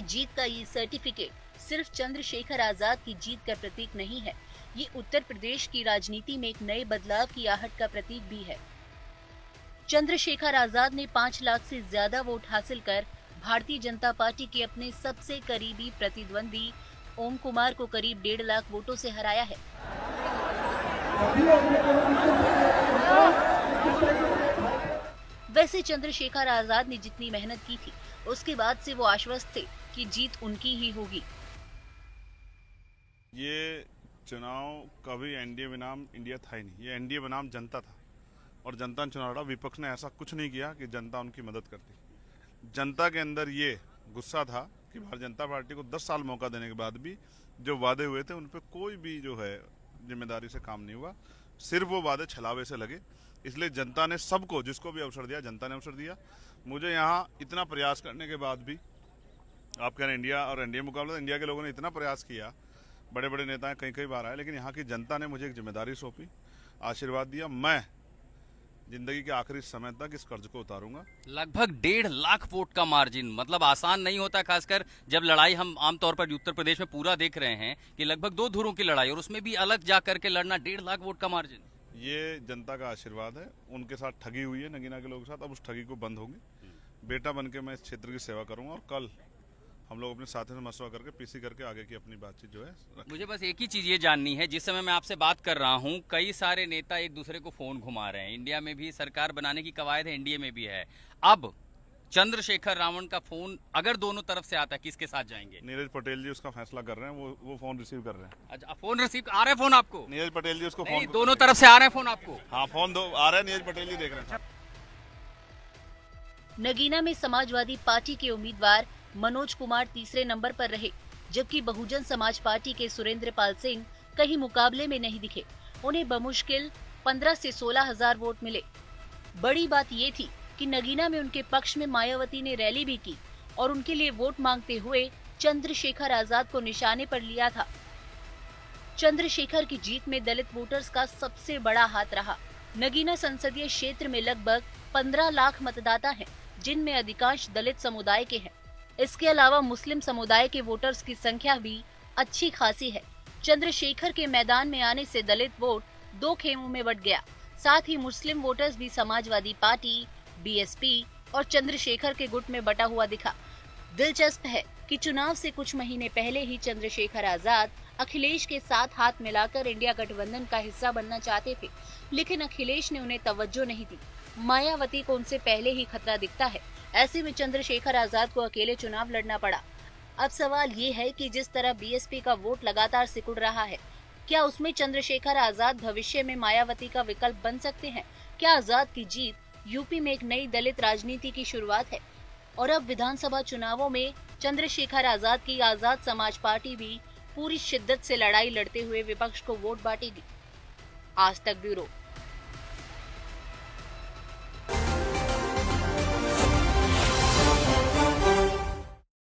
जीत का ये सर्टिफिकेट सिर्फ चंद्रशेखर आजाद की जीत का प्रतीक नहीं है, ये उत्तर प्रदेश की राजनीति में एक नए बदलाव की आहट का प्रतीक भी है। चंद्रशेखर आजाद ने 5 लाख से ज्यादा वोट हासिल कर भारतीय जनता पार्टी के अपने सबसे करीबी प्रतिद्वंदी ओम कुमार को करीब 1.5 लाख वोटों से हराया है। वैसे चंद्रशेखर आजाद ने जितनी मेहनत की थी, उसके बाद से वो आश्वस्त थे कि जीत उनकी ही होगी। ये चुनाव कभी एनडीए बनाम इंडिया था ही नहीं, ये एनडीए बनाम जनता था और जनता ने चुनाव लड़ा। विपक्ष ने ऐसा कुछ नहीं किया कि जनता उनकी मदद करती। जनता के अंदर ये गुस्सा था कि भारतीय जनता पार्टी को 10 साल मौका देने के बाद भी जो वादे हुए थे उन पर कोई भी जो है जिम्मेदारी से काम नहीं हुआ, सिर्फ वो वादे छलावे से लगे। इसलिए जनता ने सबको, जिसको भी अवसर दिया, जनता ने अवसर दिया। मुझे यहाँ इतना प्रयास करने के बाद भी, आप कह रहे हैं इंडिया और एनडीए मुकाबला, इंडिया के लोगों ने इतना प्रयास किया, बड़े बड़े नेता कई कई बार आए, लेकिन यहाँ की जनता ने मुझे एक जिम्मेदारी सौंपी, आशीर्वाद दिया। मैं जिंदगी के आखिरी समय तक इस कर्ज को उतारूंगा। लगभग 1.5 लाख वोट का मार्जिन, मतलब आसान नहीं होता, खासकर जब लड़ाई हम आमतौर पर उत्तर प्रदेश में पूरा देख रहे हैं कि लगभग 2 धुरों की लड़ाई और उसमें भी अलग जा करके लड़ना, 1.5 लाख वोट का मार्जिन। ये जनता का आशीर्वाद है। उनके साथ ठगी हुई है नगीना के लोगों के साथ, अब उस ठगी को बंद होगी। बेटा बनके मैं इस क्षेत्र की सेवा करूंगा और कल हम लोग अपने साथियों से मशवरा करके पीसी करके आगे की अपनी बातचीत जो है रखें। मुझे बस एक ही चीज ये जाननी है, जिस समय मैं आपसे बात कर रहा हूँ कई सारे नेता एक दूसरे को फोन घुमा रहे हैं। इंडिया में भी सरकार बनाने की कवायद है, एनडीए में भी है। अब चंद्रशेखर रावण का फोन अगर दोनों तरफ से आता है, किसके साथ जाएंगे? नीरज पटेल जी उसका फैसला कर रहे हैं, वो फोन रिसीव कर रहे हैं। अच्छा, फोन रिसीव आ रहे हैं? फोन आपको? नीरज पटेल जी उसको नहीं, फोन दोनों तरफ से आ रहे हैं फोन आपको? हाँ, फोन दो आ रहे हैं, नीरज पटेल जी देख रहे हैं। नगीना में समाजवादी पार्टी के उम्मीदवार मनोज कुमार तीसरे नंबर पर रहे, जबकि बहुजन समाज पार्टी के सुरेंद्र पाल सिंह कहीं मुकाबले में नहीं दिखे। उन्हें बमुश्किल 15 से 16 हजार वोट मिले। बड़ी बात ये थी कि नगीना में उनके पक्ष में मायावती ने रैली भी की और उनके लिए वोट मांगते हुए चंद्रशेखर आजाद को निशाने पर लिया था। चंद्रशेखर की जीत में दलित वोटर्स का सबसे बड़ा हाथ रहा। नगीना संसदीय क्षेत्र में लगभग 15 लाख मतदाता हैं, जिनमें अधिकांश दलित समुदाय के हैं। इसके अलावा मुस्लिम समुदाय के वोटर्स की संख्या भी अच्छी खासी है। चंद्रशेखर के मैदान में आने से दलित वोट 2 खेमों में बंट गया। साथ ही मुस्लिम वोटर्स भी समाजवादी पार्टी, बीएसपी और चंद्रशेखर के गुट में बटा हुआ दिखा। दिलचस्प है कि चुनाव से कुछ महीने पहले ही चंद्रशेखर आजाद अखिलेश के साथ हाथ मिलाकर इंडिया गठबंधन का हिस्सा बनना चाहते थे, लेकिन अखिलेश ने उन्हें तवज्जो नहीं दी। मायावती को उनसे पहले ही खतरा दिखता है। ऐसे में चंद्रशेखर आजाद को अकेले चुनाव लड़ना पड़ा। अब सवाल ये है कि जिस तरह बीएसपी का वोट लगातार सिकुड़ रहा है, क्या उसमें चंद्रशेखर आजाद भविष्य में मायावती का विकल्प बन सकते हैं? क्या आजाद की जीत यूपी में एक नई दलित राजनीति की शुरुआत है? और अब विधानसभा चुनावों में चंद्रशेखर आजाद की आजाद समाज पार्टी भी पूरी शिद्दत से लड़ाई लड़ते हुए विपक्ष को वोट बांटेगी। आज तक ब्यूरो।